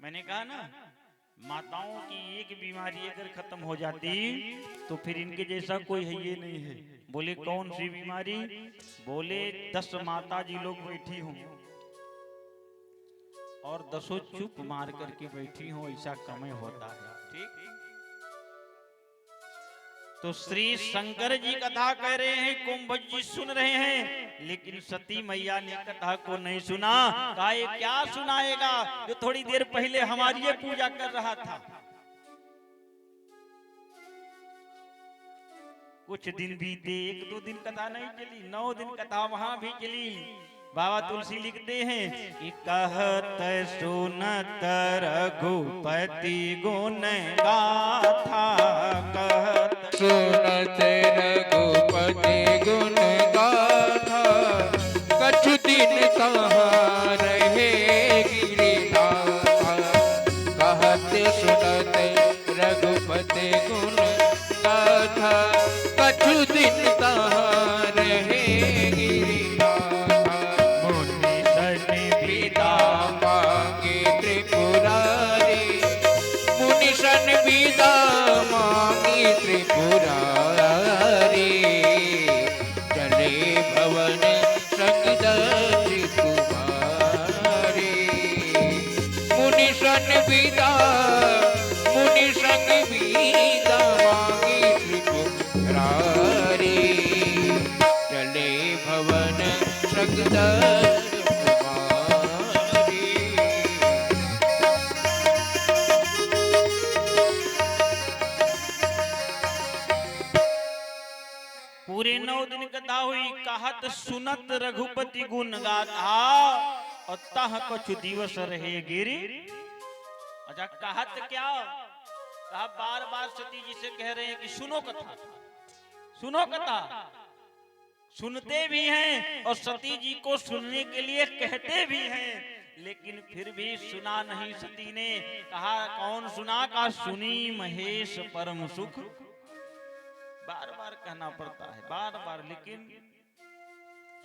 मैंने कहा ना, माताओं की एक बीमारी अगर खत्म हो जाती तो फिर इनके जैसा कोई है ये नहीं है। बोले कौन सी बीमारी? बोले 10 माता जी लोग बैठी हूँ और 10 चुप मार करके बैठी हूँ, ऐसा कम होता है। ठीक, तो श्री शंकर जी कथा कह रहे हैं, कुंभज जी सुन रहे हैं, लेकिन सती मैया ने कथा को नहीं सुना। कहा ये क्या सुनाएगा जो थोड़ी देर पहले हमारी ये पूजा कर रहा था। कुछ दिन बीते, 1-2 दिन कथा नहीं चली, 9 दिन कथा वहां भी चली। बाबा तुलसी लिखते हैं कि कहत सुनत रघुपति गुण गाथा, कहत सुनत रघुपति गुण गाथा, कछु दिन कहाँ रहे गिरिनाथा। कहत सुनत रघुपति गुण गाथा, कछु दिन कहाँ रहे गिरिनाथा। मुनि सन विदा मांगे त्रिपुरारी, मुनि सन विदा मांगी त्रिपुरारी। चले भवन संग दर्श कुमारी, मुनि सन विदा, मुनि संग विदा मांगी त्रिपुरारी। चले भवन संग दर्श कुमारी। पूरे 9 दिन कथा हुई। कहत सुनत रघुपति गुण गाथा और तह कुछ दिवस रहे गिरी। अच्छा, कहत क्या? कहा बार बार सती जी से कह रहे हैं कि सुनो कथा, सुनो कथा। सुनते भी हैं और सती जी को सुनने के लिए कहते भी हैं, लेकिन फिर भी सुना नहीं सती ने। कहा कौन सुना? का सुनी महेश परम सुख। बार बार कहना पड़ता है, बार बार, लेकिन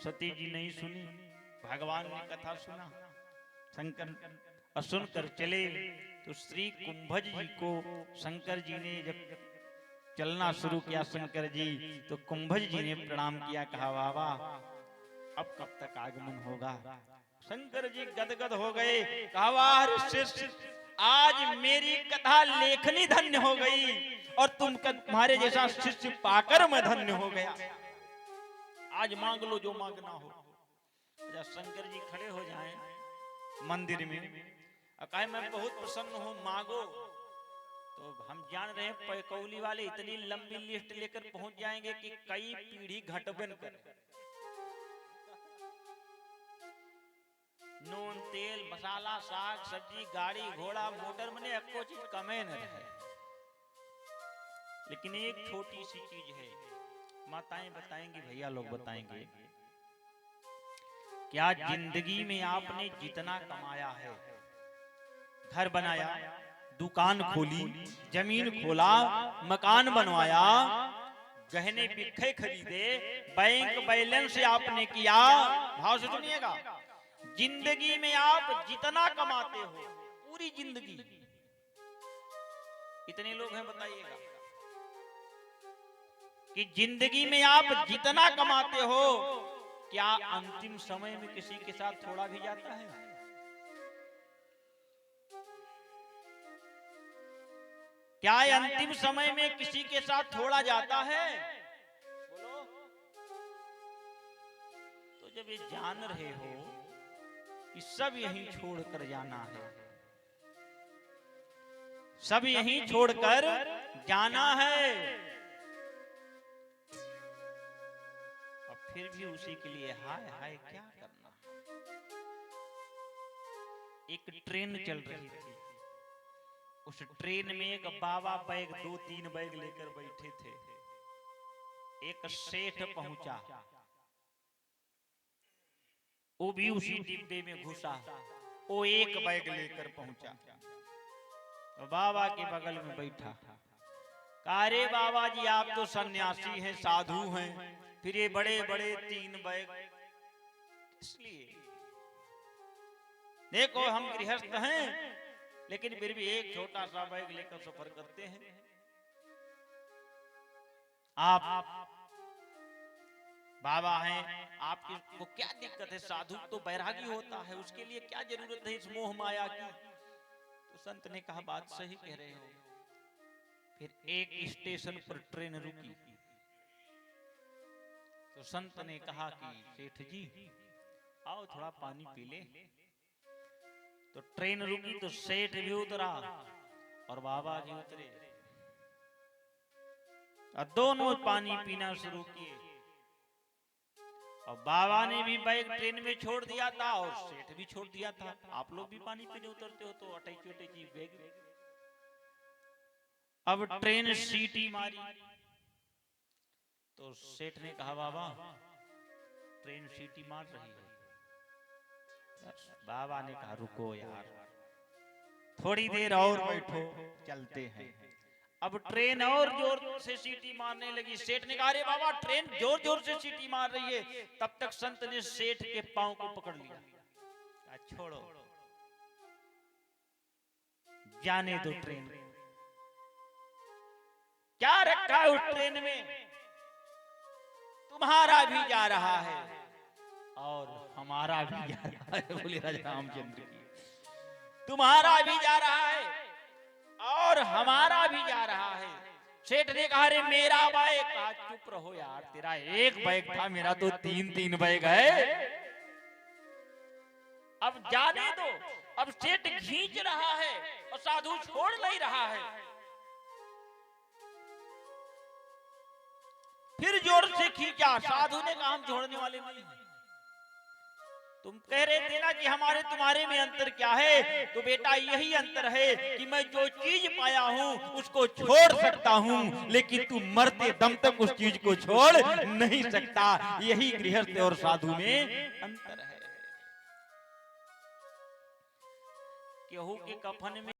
सती जी नहीं सुनी। भगवान ने कथा सुना, शंकर सुनकर चले। तो श्री कुंभज जी को शंकर जी ने जब चलना शुरू किया, शंकर जी, तो कुंभज जी ने प्रणाम किया। कहा बाबा अब कब तक आगमन होगा? शंकर जी गदगद हो गए। कहा वाह शिष्य, आज मेरी कथा लेखनी धन्य हो गई और तुम्हारे जैसा शिष्य पाकर मैं धन्य हो गया। आज मांग लो जो मांगना हो। जब शंकर जी खड़े हो जाएं मंदिर में, कहे मैं बहुत प्रसन्न हूं, मांगो। तो हम जान रहे हैं पैकौली वाले इतनी लंबी लिस्ट लेकर पहुंच जाएंगे कि कई पीढ़ी घटबन कर। नून तेल मसाला साग सब्जी गाड़ी घोड़ा मोटर में एको चीज कमे न रहे। लेकिन एक छोटी सी चीज है, माताएं बताएंगी, भैया लोग बताएंगे, क्या जिंदगी में आपने जितना कमाया है, घर बनाया, दुकान खोली, जमीन खोला, मकान बनवाया, गहने बिक्खे खरीदे, बैंक बैलेंस आपने किया, भाव से सुनिएगा, जिंदगी में आप जितना कमाते हो, पूरी जिंदगी, कितने लोग हैं बताइएगा, कि जिंदगी में आप जितना कमाते हो, क्या अंतिम समय में किसी के साथ थोड़ा भी जाता है? क्या अंतिम समय में किसी के साथ थोड़ा जाता है? बोलो। तो जब ये जान रहे हो कि सब यहीं छोड़कर जाना है, सब यहीं छोड़कर जाना है, और फिर भी उसी के लिए हाय हाय क्या करना। एक ट्रेन चल रही थी, उस ट्रेन में एक बाबा बैग 2-3 बैग लेकर बैठे थे। एक सेठ पहुंचा, वो भी उसी डिब्बे में घुसा, वो एक बैग लेकर पहुंचा, तो बाबा के बगल में बैठा। अरे बाबा जी आप तो सन्यासी हैं, साधु हैं, फिर ये बड़े बड़े 3 बैग इसलिए? देखो हम गृहस्थ हैं, लेकिन फिर भी एक छोटा सा बैग लेकर सफर करते हैं। आप बाबा हैं, आपकी को क्या दिक्कत है? साधु तो बैरागी होता है, उसके लिए क्या जरूरत है इस मोह माया की? तो संत ने कहा बात सही कह रहे हो। फिर एक स्टेशन पर ट्रेन रुकी तो संत ने कहा कि सेठ जी आओ थोड़ा पानी पी ले। तो ट्रेन रुकी तो सेठ भी उतरा और बाबा जी उतरे और दोनों पानी पीना शुरू किए। और बाबा ने भी बैग ट्रेन में छोड़ दिया था और सेठ भी छोड़ दिया था। आप लोग भी पानी पीने उतरते हो तो अटैची अटैची बैग। अब ट्रेन सीटी मारी तो सेठ ने कहा बाबा ट्रेन सीटी मार रही है। बाबा ने कहा रुको यार, थोड़ी देर और बैठो, चलते हैं। अब ट्रेन और जोर से सीटी मारने लगी। सेठ ने कहा अरे बाबा ट्रेन जोर जोर से सीटी मार रही है। तब तक संत ने सेठ के पांव को पकड़ लिया, छोड़ो जाने दो, ट्रेन क्या रखा है उस ट्रेन में? तुम्हारा भी जा रहा है और हमारा भी जा रहा है। बोले राजा रामचंद्र की, तुम्हारा भी जा रहा है और हमारा भी जा रहा है। सेठ ने कहा अरे मेरा बैग। कहा चुप रहो यार, तेरा एक बैग था, मेरा तो तीन तीन बैग है। अब जाने दो। अब सेठ खींच रहा है और साधु छोड़ नहीं रहा है। फिर जोर से खींचा। साधु ने कहा हम छोड़ने वाले नहीं हैं। तुम कह रहे थे ना कि हमारे तुम्हारे में अंतर क्या है? तो बेटा यही अंतर है कि मैं जो चीज पाया हूं उसको छोड़ सकता हूं, लेकिन तू मरते दम तक उस चीज को छोड़ नहीं सकता। यही गृहस्थ और साधु में अंतर है। केहू के कफन में